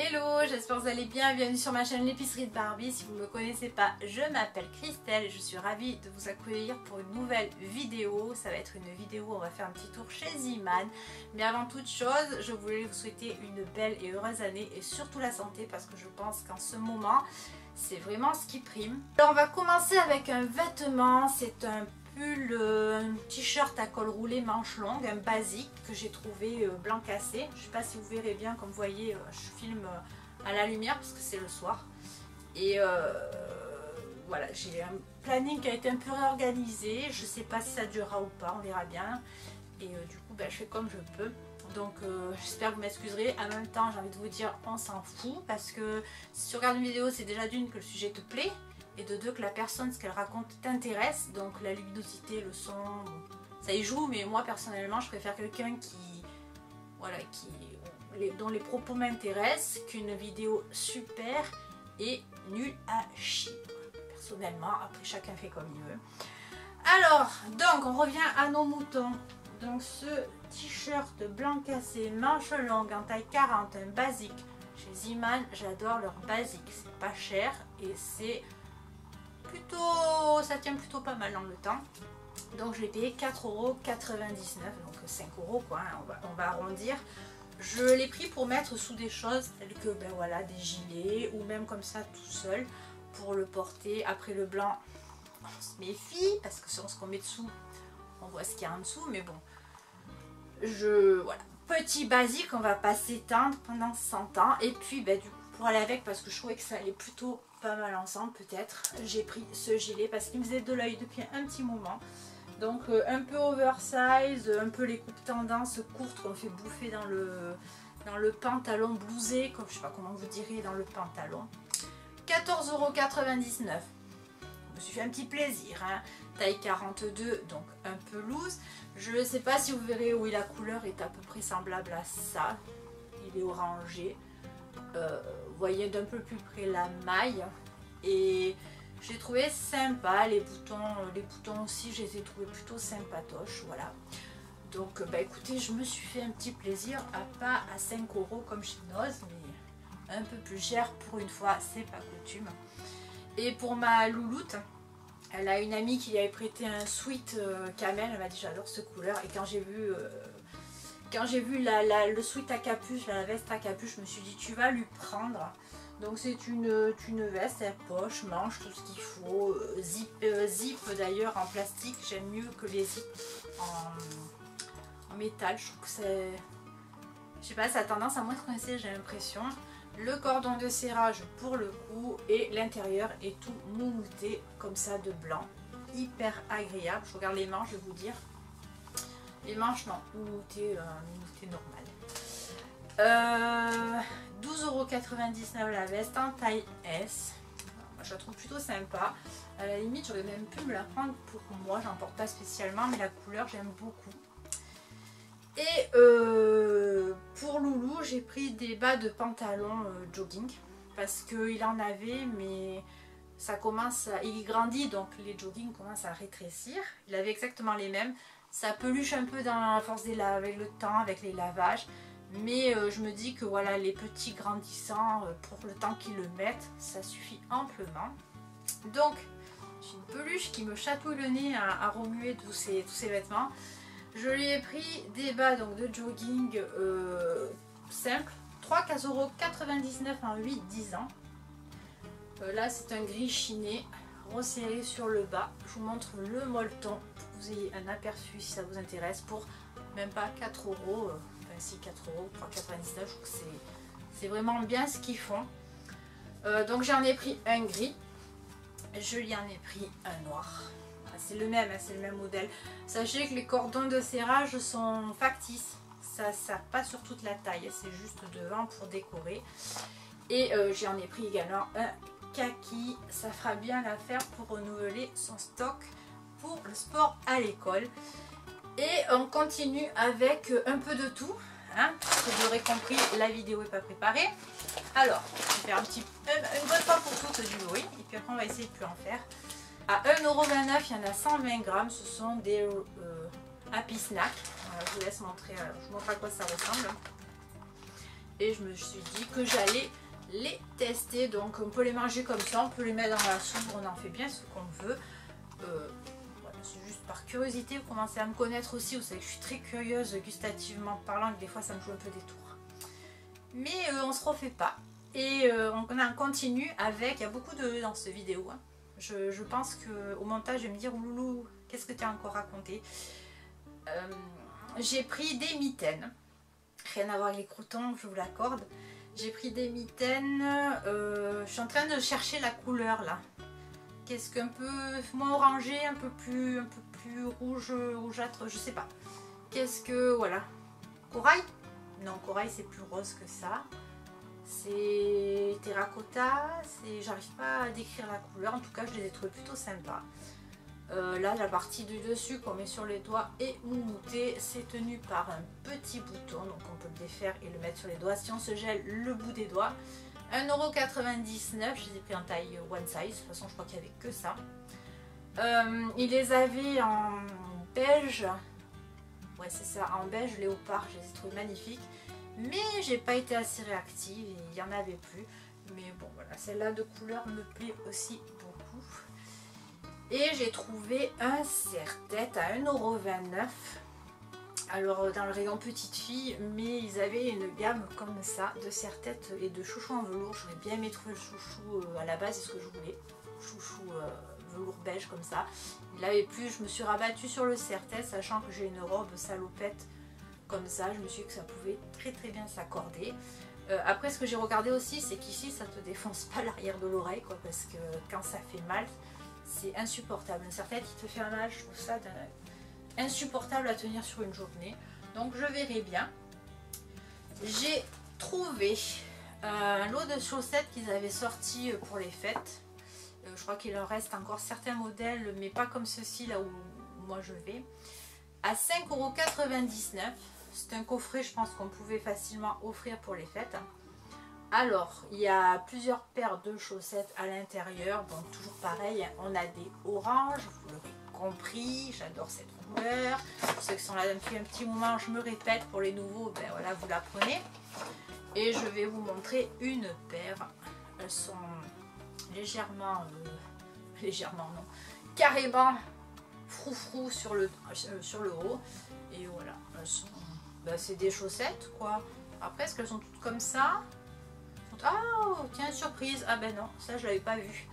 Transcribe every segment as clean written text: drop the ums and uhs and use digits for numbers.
Hello, j'espère que vous allez bien, bienvenue sur ma chaîne l'épicerie de Barbie. Si vous ne me connaissez pas, je m'appelle Christelle et je suis ravie de vous accueillir pour une nouvelle vidéo. Ça va être une vidéo où on va faire un petit tour chez Zeeman. Mais avant toute chose, je voulais vous souhaiter une belle et heureuse année et surtout la santé parce que je pense qu'en ce moment, c'est vraiment ce qui prime. Alors on va commencer avec un vêtement, c'est un un t-shirt à col roulé manche longue, un basique que j'ai trouvé blanc cassé. Je ne sais pas si vous verrez bien, comme vous voyez, je filme à la lumière parce que c'est le soir. Et voilà, j'ai un planning qui a été un peu réorganisé. Je ne sais pas si ça durera ou pas, on verra bien. Et du coup, je fais comme je peux. Donc j'espère que vous m'excuserez. En même temps, j'ai envie de vous dire, on s'en fout. Parce que si tu regardes une vidéo, c'est déjà d'une que le sujet te plaît. Et de deux, que la personne, ce qu'elle raconte t'intéresse. Donc la luminosité, le son, ça y joue. Mais moi, personnellement, je préfère quelqu'un dont les propos m'intéressent qu'une vidéo super et nulle à chier. Personnellement, après chacun fait comme il veut. Alors, donc on revient à nos moutons. Donc ce t-shirt blanc cassé, manche longue en taille 40, un basique. Chez Zeeman, j'adore leur basique. C'est pas cher et c'est plutôt, ça tient plutôt pas mal dans le temps. Donc je l'ai payé 4,99 €, donc 5 € quoi, hein, on va arrondir. Je l'ai pris pour mettre sous des choses telles que voilà, des gilets ou même comme ça tout seul pour le porter. Après le blanc, on se méfie parce que selon ce qu'on met dessous, on voit ce qu'il y a en dessous, mais bon. Voilà, petit basique, on va pas s'éteindre pendant 100 ans. Et puis du coup, pour aller avec, parce que je trouvais que ça allait plutôt pas mal ensemble peut-être, j'ai pris ce gilet parce qu'il me faisait de l'œil depuis un petit moment. Donc un peu oversize, un peu les coupes tendance courtes qu'on fait bouffer dans le pantalon blousé, comme je sais pas comment vous direz, dans le pantalon. 14,99 €. Je me suis fait un petit plaisir, hein. Taille 42, donc un peu loose. Je ne sais pas si vous verrez, oui, la couleur est à peu près semblable à ça. Il est orangé. Vous voyez d'un peu plus près la maille. Et j'ai trouvé sympa les boutons aussi, je les ai trouvés plutôt sympatoches, voilà. Donc écoutez, je me suis fait un petit plaisir, pas à 5 € comme chez Noz, mais un peu plus cher pour une fois, c'est pas coutume. Et pour ma louloute, elle a une amie qui lui avait prêté un sweat camel, elle m'a dit j'adore cette couleur, et quand j'ai vu le sweat à capuche, la veste à capuche, je me suis dit tu vas lui prendre. Donc c'est une veste à poche, manche, tout ce qu'il faut, zip d'ailleurs en plastique, j'aime mieux que les zips en métal, je trouve que c'est, je sais pas, ça a tendance à moins se coincer, j'ai l'impression. Le cordon de serrage pour le cou et l'intérieur est tout moumoute comme ça de blanc, hyper agréable. Je regarde les manches, je vais vous dire, les manches non, moumoutées normales. 12,99 € la veste en taille S. Moi, je la trouve plutôt sympa. À la limite, j'aurais même pu me la prendre pour moi. J'en porte pas spécialement, mais la couleur, j'aime beaucoup. Et pour Loulou, j'ai pris des bas de pantalon jogging. Parce qu'il en avait, mais ça commence il grandit, donc les joggings commencent à rétrécir. Il avait exactement les mêmes. Ça peluche un peu dans la force avec le temps, avec les lavages. Mais je me dis que voilà, les petits grandissants, pour le temps qu'ils le mettent, ça suffit amplement. Donc, j'ai une peluche qui me chatouille le nez à remuer tous ces vêtements. Je lui ai pris des bas donc, de jogging simples, 3,99 € en 8-10 ans. Là, c'est un gris chiné, resserré sur le bas. Je vous montre le molleton pour que vous ayez un aperçu si ça vous intéresse, pour même pas 4 €. Ici 4 €, 3,99 €, je trouve que c'est vraiment bien ce qu'ils font. Donc j'en ai pris un gris, je lui en ai pris un noir. C'est le même, c'est le même modèle. Sachez que les cordons de serrage sont factices, ça passe sur toute la taille, c'est juste devant pour décorer. Et j'en ai pris également un kaki, ça fera bien l'affaire pour renouveler son stock pour le sport à l'école. Et on continue avec un peu de tout, hein, parce que vous l'aurez compris, la vidéo n'est pas préparée. Alors, je vais faire une bonne fois pour toutes du bruit, et puis après on va essayer de plus en faire. À 1,29 €, il y en a 120 grammes, ce sont des Happy Snack. Je vous laisse montrer, je vous montre à quoi ça ressemble. et je me suis dit que j'allais les tester. Donc on peut les manger comme ça, on peut les mettre dans la soupe, on en fait bien ce qu'on veut. Voilà, c'est juste par curiosité, vous commencez à me connaître aussi, vous savez que je suis très curieuse gustativement parlant, que des fois ça me joue un peu des tours. Mais on se refait pas. Et on continue avec, il y a beaucoup de dans cette vidéo. Hein. Je pense qu'au montage je vais me dire, loulou, qu'est-ce que tu as encore raconté? J'ai pris des mitaines. Rien à voir avec les croutons, je vous l'accorde. J'ai pris des mitaines. Je suis en train de chercher la couleur là. Qu'est-ce qu'un peu moins orangé, un peu plus rouge, rougeâtre, je sais pas. Qu'est-ce que, voilà. Corail? Non, corail c'est plus rose que ça. C'est terracotta. J'arrive pas à décrire la couleur. En tout cas, je les ai trouvés plutôt sympas. Là, la partie du dessus qu'on met sur les doigts est moumoutée. C'est tenu par un petit bouton. Donc, on peut le défaire et le mettre sur les doigts. Si on se gèle le bout des doigts. 1,99 €. Je les ai pris en taille one size. De toute façon, je crois qu'il n'y avait que ça. Il les avait en beige. Ouais, c'est ça. En beige léopard. Je les ai trouvés magnifiques. Mais j'ai pas été assez réactive. Et il n'y en avait plus. Mais bon, voilà. Celle-là de couleur me plaît aussi beaucoup. Et j'ai trouvé un serre-tête à 1,29 €. Alors dans le rayon petite fille, mais ils avaient une gamme comme ça de serre-tête et de chouchous en velours. J'aurais bien aimé trouver le chouchou à la base, c'est ce que je voulais. Chouchou velours beige comme ça. Il n'avait plus, je me suis rabattue sur le serre-tête, sachant que j'ai une robe salopette comme ça. Je me suis dit que ça pouvait très bien s'accorder. Après, ce que j'ai regardé aussi, c'est qu'ici ça te défonce pas l'arrière de l'oreille, quoi, parce que quand ça fait mal, c'est insupportable. Un serre-tête qui te fait un mal, je trouve ça insupportable à tenir sur une journée. Donc je verrai bien. J'ai trouvé un lot de chaussettes qu'ils avaient sorti pour les fêtes. Je crois qu'il en reste encore certains modèles, mais pas comme ceci là où moi je vais. À 5,99 €. C'est un coffret, je pense qu'on pouvait facilement offrir pour les fêtes. Alors, il y a plusieurs paires de chaussettes à l'intérieur. Bon, toujours pareil, on a des oranges, vous l'aurez compris, j'adore cette couleur. Pour ceux qui sont là depuis un petit moment, je me répète, pour les nouveaux, ben voilà, vous la prenez. Et je vais vous montrer une paire. Elles sont légèrement non, carrément froufrou sur le haut. Et voilà, elles sont, ben, c'est des chaussettes quoi. Après, est-ce qu'elles sont toutes comme ça? Oh, tiens, surprise. Ah ben non, ça je l'avais pas vu.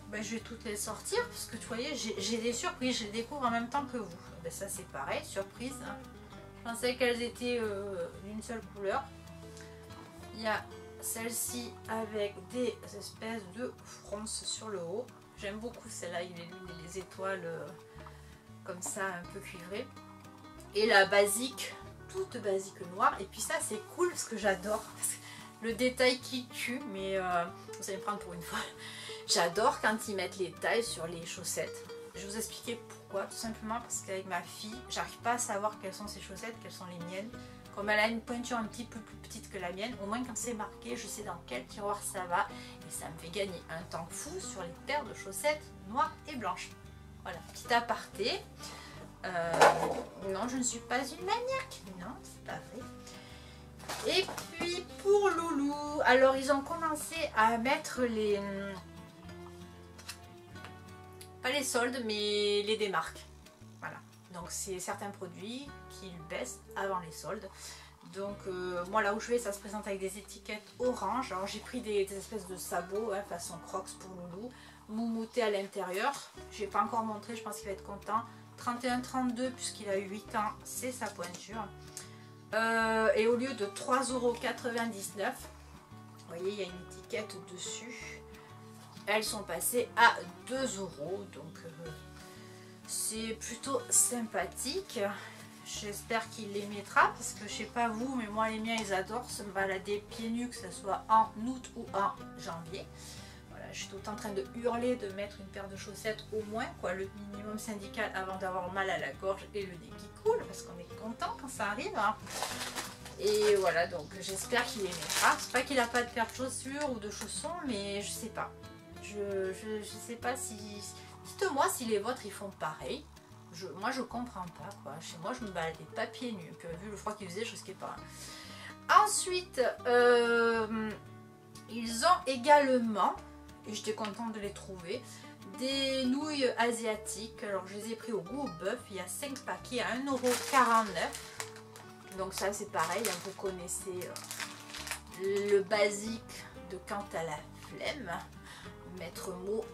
Ben, je vais toutes les sortir parce que tu voyez, j'ai des surprises, je les découvre en même temps que vous. Ben, ça c'est pareil, surprise. Je pensais qu'elles étaient d'une seule couleur. Il y a celle-ci avec des espèces de fronces sur le haut. J'aime beaucoup celle-là, il est les étoiles comme ça, un peu cuivrées. Et la basique, toute basique noire. Et puis ça c'est cool parce que j'adore le détail qui tue, mais vous allez me prendre pour une fois. J'adore quand ils mettent les tailles sur les chaussettes. Je vais vous expliquer pourquoi. Tout simplement parce qu'avec ma fille, j'arrive pas à savoir quelles sont ses chaussettes, quelles sont les miennes. Comme elle a une pointure un petit peu plus petite que la mienne, au moins quand c'est marqué, je sais dans quel tiroir ça va. Et ça me fait gagner un temps fou sur les paires de chaussettes noires et blanches. Voilà, petit aparté. Non, je ne suis pas une maniaque. Non, c'est pas vrai. Et puis pour Loulou, alors ils ont commencé à mettre les... pas les soldes, mais les démarques. Voilà. Donc c'est certains produits qui baissent avant les soldes. Donc moi là où je vais, ça se présente avec des étiquettes orange. Alors j'ai pris des espèces de sabots, hein, façon Crocs pour Loulou, moumouté à l'intérieur. Je n'ai pas encore montré, je pense qu'il va être content. 31,32 puisqu'il a eu 8 ans, c'est sa pointure. Et au lieu de 3,99 €, vous voyez, il y a une étiquette dessus. Elles sont passées à 2 €. Donc c'est plutôt sympathique. J'espère qu'il les mettra parce que je sais pas vous, mais moi les miens ils adorent se balader pieds nus, que ce soit en août ou en janvier. Voilà, je suis tout en train de hurler de mettre une paire de chaussettes au moins, quoi, le minimum syndical avant d'avoir mal à la gorge et le nez qui coule parce qu'on est content quand ça arrive. Hein. Et voilà, donc j'espère qu'il les mettra. C'est pas qu'il a pas de paire de chaussures ou de chaussons, mais je sais pas. Je sais pas si... Dites-moi si les vôtres ils font pareil. Moi je comprends pas quoi. Chez moi je me baladais pas pieds nus. Puis, vu le froid qu'il faisait, je risquais pas. Ensuite, ils ont également, et j'étais contente de les trouver, des nouilles asiatiques. Alors je les ai pris au goût au bœuf. Il y a 5 paquets à 1,49 €. Donc ça c'est pareil, hein, vous connaissez le basique de quand à la flemme. Maître mot.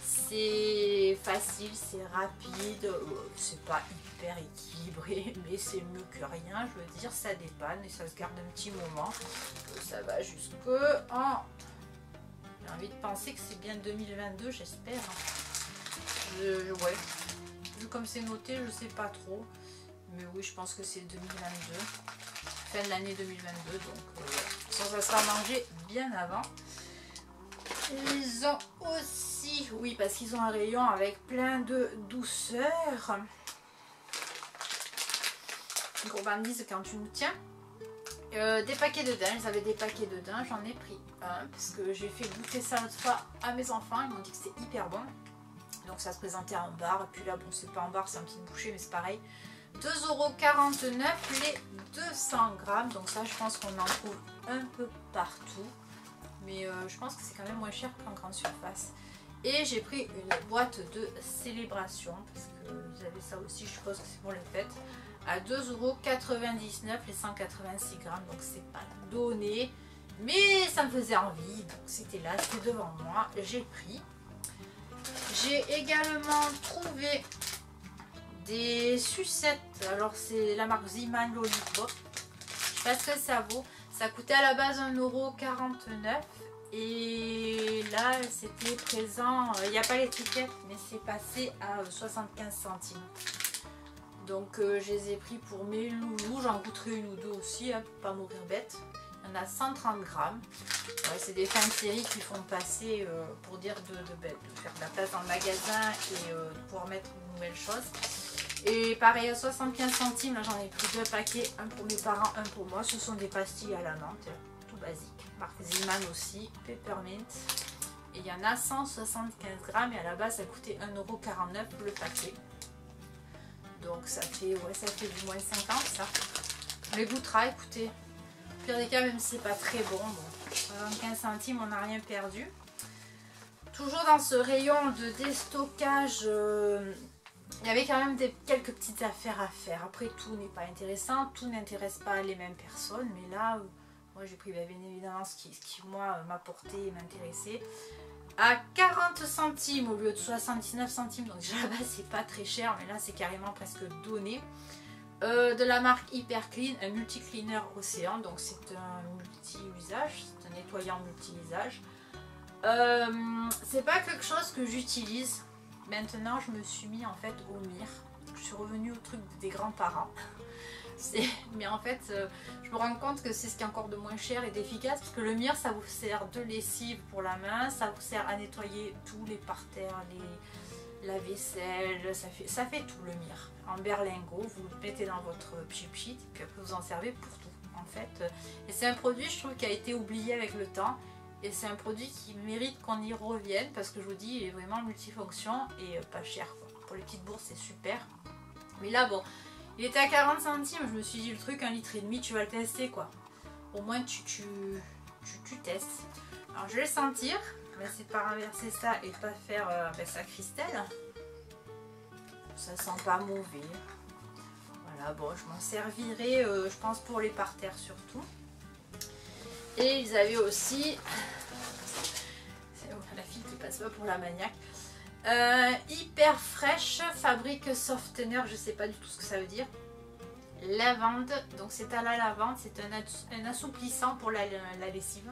C'est facile, c'est rapide, c'est pas hyper équilibré, mais c'est mieux que rien. Je veux dire, ça dépanne et ça se garde un petit moment. Ça va jusque en... J'ai envie de penser que c'est bien 2022, j'espère. Ouais, vu comme c'est noté, je sais pas trop. Mais oui, je pense que c'est 2022. Fin de l'année 2022, donc ça sera mangé bien avant. Ils ont aussi, oui, parce qu'ils ont un rayon avec plein de douceur. Gourmandise quand tu nous tiens. Des paquets de daim, ils avaient des paquets de daim, j'en ai pris un parce que j'ai fait goûter ça l'autre fois à mes enfants, ils m'ont dit que c'était hyper bon. Donc ça se présentait en bar, et puis là bon c'est pas en bar, c'est un petit bouchée mais c'est pareil. 2,49 € les 200 grammes, donc ça je pense qu'on en trouve un peu partout. Mais je pense que c'est quand même moins cher qu'en grande surface. Et j'ai pris une boîte de célébration, parce que vous avez ça aussi, je suppose que c'est pour les fêtes, à 2,99 € les 186 grammes, donc c'est pas donné. Mais ça me faisait envie, donc c'était là, c'était devant moi, j'ai pris. J'ai également trouvé des sucettes, alors c'est la marque Ziman Lollipop, je sais pas ce que ça vaut. Ça coûtait à la base 1,49 € et là c'était présent, il n'y a pas l'étiquette mais c'est passé à 75 centimes. Donc je les ai pris pour mes loulous, j'en goûterai une ou deux aussi hein, pour pas mourir bête. Il y en a 130 grammes. Ouais, c'est des fins de série qui font passer pour dire de faire de la place dans le magasin et de pouvoir mettre de nouvelles choses. Et pareil à 75 centimes, là j'en ai pris 2 paquets, un pour mes parents, un pour moi. Ce sont des pastilles à la menthe, tout basique. Marque Ziman aussi, Peppermint. Et il y en a 175 grammes et à la base ça coûtait 1,49 € le paquet. Donc ça fait, ouais, ça fait du moins 50 ça. On les goûtera, écoutez. Au pire des cas, même si c'est pas très bon, 75 centimes, on n'a rien perdu. Toujours dans ce rayon de déstockage. Il y avait quand même quelques petites affaires à faire. Après, tout n'est pas intéressant, tout n'intéresse pas les mêmes personnes. Mais là, moi j'ai pris bien évidemment ce qui moi m'apportait et m'intéressait. À 40 centimes au lieu de 79 centimes. Donc déjà là-bas, c'est pas très cher, mais là c'est carrément presque donné. De la marque Hyper Clean, un multi-cleaner océan. Donc c'est un multi-usage, c'est un nettoyant multi-usage. C'est pas quelque chose que j'utilise. Maintenant, je me suis mis en fait au mire. Je suis revenue au truc des grands-parents. Mais en fait, je me rends compte que c'est ce qui est encore de moins cher et d'efficace. Parce que le mire, ça vous sert de lessive pour la main. Ça vous sert à nettoyer tous les parterres, la vaisselle. Ça fait tout le mire. En berlingot, vous le mettez dans votre pchit-pchit. Et puis après, vous en servez pour tout. En fait. Et c'est un produit, je trouve, qui a été oublié avec le temps. Et c'est un produit qui mérite qu'on y revienne parce que je vous dis, il est vraiment multifonction et pas cher, quoi. Pour les petites bourses, c'est super. Mais là, bon, il était à 40 centimes. Je me suis dit, le truc, 1,5 litre, tu vas le tester, quoi. Au moins, tu testes. Alors, je vais le sentir. Mais c'est pas renverser ça et pas faire ça cristal. Ça sent pas mauvais. Voilà, bon, je m'en servirai, je pense, pour les parterres surtout. Et ils avaient aussi, la fille qui passe pas pour la maniaque, hyper fraîche, fabrique softener, je sais pas du tout ce que ça veut dire. Lavande, donc c'est à la lavande, c'est un assouplissant pour la lessive.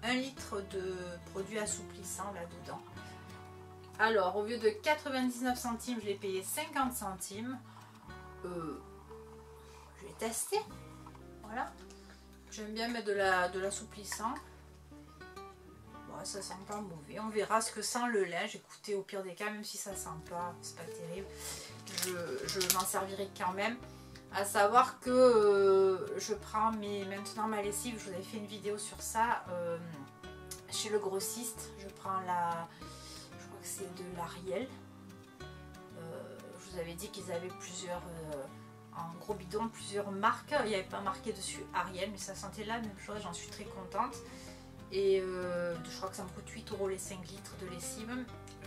1 litre de produit assouplissant là-dedans. Alors au lieu de 99 centimes, je l'ai payé 50 centimes. Je vais tester, voilà. J'aime bien mettre de l'assouplissant. Bon, ça sent pas mauvais. On verra ce que sent le linge. Écoutez, au pire des cas, même si ça sent pas, c'est pas terrible. Je m'en servirai quand même. À savoir que je prends maintenant ma lessive. Je vous avais fait une vidéo sur ça. Chez le grossiste, je prends je crois que c'est de l'Ariel. vous avais dit qu'ils avaient plusieurs, en gros bidon, plusieurs marques. Il n'y avait pas marqué dessus Ariel, mais ça sentait la même chose, j'en suis très contente. Et je crois que ça me coûte 8 € les 5 litres de lessive.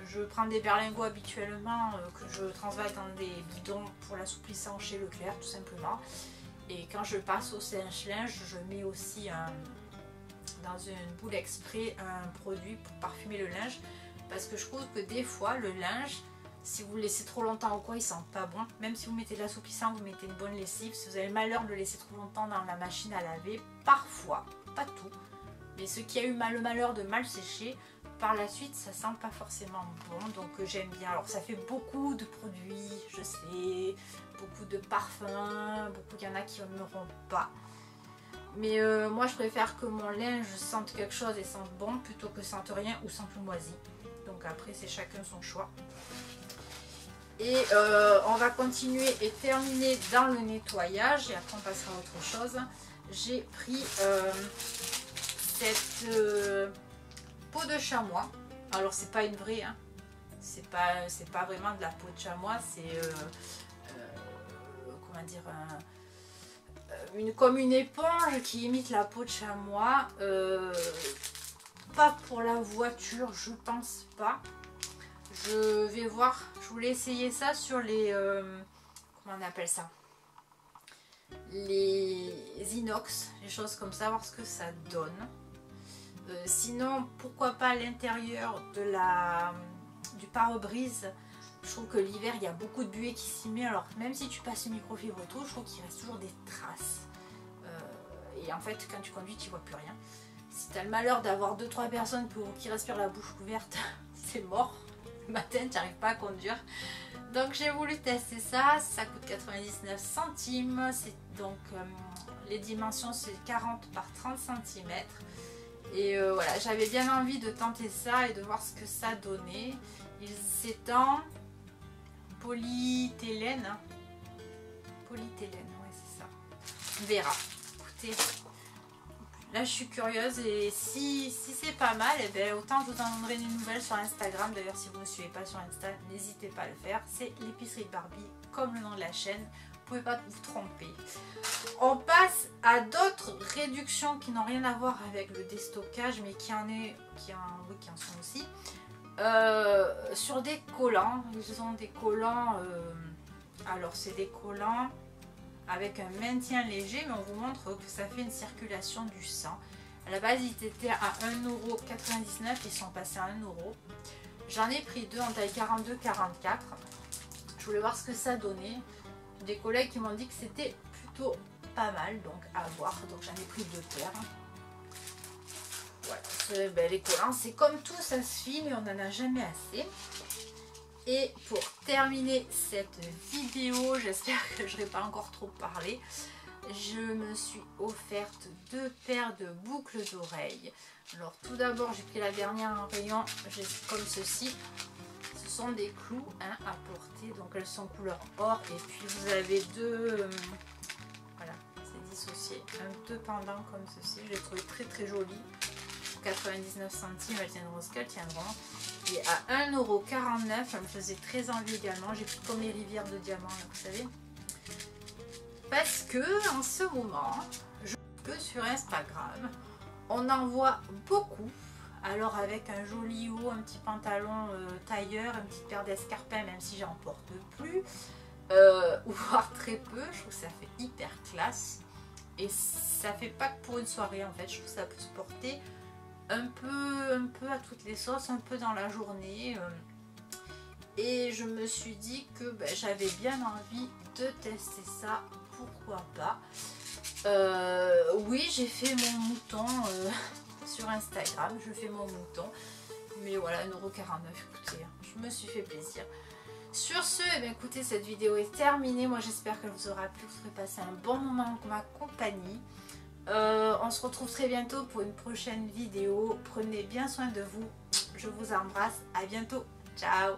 Je prends des berlingots habituellement que je transvase dans des bidons pour l'assouplissant chez Leclerc tout simplement. Et quand je passe au sèche-linge, je mets aussi dans une boule exprès un produit pour parfumer le linge. Parce que je trouve que des fois le linge, si vous le laissez trop longtemps ou quoi, il sent pas bon. Même si vous mettez de l'assouplissant, vous mettez une bonne lessive. Si vous avez le malheur de le laisser trop longtemps dans la machine à laver, parfois, pas tout, mais ce qui a eu le malheur de mal sécher, par la suite ça sent pas forcément bon, donc j'aime bien. Alors ça fait beaucoup de produits, je sais, beaucoup de parfums, il y en a qui n'aimeront pas. Mais moi je préfère que mon linge sente quelque chose et sente bon plutôt que sente rien ou sente moisi. Donc après c'est chacun son choix. Et on va continuer et terminer dans le nettoyage et après on passera à autre chose. J'ai pris cette peau de chamois. Alors c'est pas une vraie, hein. C'est pas vraiment de la peau de chamois, c'est comment dire, comme une éponge qui imite la peau de chamois. Pas pour la voiture, je pense pas. Je vais voir, je voulais essayer ça sur les comment on appelle ça, les inox, les choses comme ça, voir ce que ça donne. Sinon, pourquoi pas à l'intérieur du pare-brise. Je trouve que l'hiver, il y a beaucoup de buée qui s'y met. Alors, même si tu passes une microfibre et tout, je trouve qu'il reste toujours des traces. Et en fait, quand tu conduis, tu vois plus rien. Si tu as le malheur d'avoir 2-3 personnes qui respirent la bouche ouverte, c'est mort. Le matin, tu n'arrives pas à conduire. Donc, j'ai voulu tester ça. Ça coûte 99 centimes. Donc, les dimensions, c'est 40 par 30 cm. Et voilà, j'avais bien envie de tenter ça et de voir ce que ça donnait. C'est en polyéthylène. Polyéthylène, ouais, c'est ça. On verra. Écoutez, là je suis curieuse et si c'est pas mal, eh bien, autant je vous en donnerai une nouvelle sur Instagram. D'ailleurs, si vous ne me suivez pas sur Insta, n'hésitez pas à le faire. C'est l'épicerie de Barbie, comme le nom de la chaîne. Vous pouvez pas vous tromper. On passe à d'autres réductions qui n'ont rien à voir avec le déstockage, mais qui en sont aussi. Sur des collants, ils ont des collants. Alors c'est des collants avec un maintien léger, mais on vous montre que ça fait une circulation du sang. À la base, ils étaient à 1,99 €, ils sont passés à 1 €. J'en ai pris deux en taille 42-44. Je voulais voir ce que ça donnait. Des collègues qui m'ont dit que c'était plutôt pas mal, donc à voir. Donc j'en ai pris 2 paires. Voilà, ben, les collants, c'est comme tout, ça se file mais on n'en a jamais assez. Et pour terminer cette vidéo, j'espère que je n'aurai pas encore trop parlé, je me suis offerte 2 paires de boucles d'oreilles. Alors tout d'abord, j'ai pris la dernière en rayon, comme ceci. Ce sont des clous, hein, à porter, donc elles sont couleur or. Et puis vous avez deux, voilà, c'est dissocié, deux pendants comme ceci. Je les trouve très très jolis. 99 centimes, elles tiendront ce qu'elles tiendront. Et à 1,49 €, elles me faisaient très envie également. J'ai pris comme les rivières de diamants, là, vous savez. Parce que en ce moment, je trouve que sur Instagram, on en voit beaucoup. Alors avec un joli haut, un petit pantalon tailleur, une petite paire d'escarpins, même si j'en porte plus, ou voire très peu, je trouve que ça fait hyper classe. Et ça fait pas que pour une soirée en fait, je trouve que ça peut se porter un peu à toutes les sauces, un peu dans la journée. Et je me suis dit que ben, j'avais bien envie de tester ça, pourquoi pas. Oui, j'ai fait mon mouton sur Instagram, je fais mon mouton. Mais voilà, 1,49 €, écoutez, je me suis fait plaisir. Sur ce, eh bien, écoutez, cette vidéo est terminée. Moi, j'espère qu'elle vous aura plu, vous aurez passé un bon moment en ma compagnie. On se retrouve très bientôt pour une prochaine vidéo. Prenez bien soin de vous. Je vous embrasse. À bientôt. Ciao.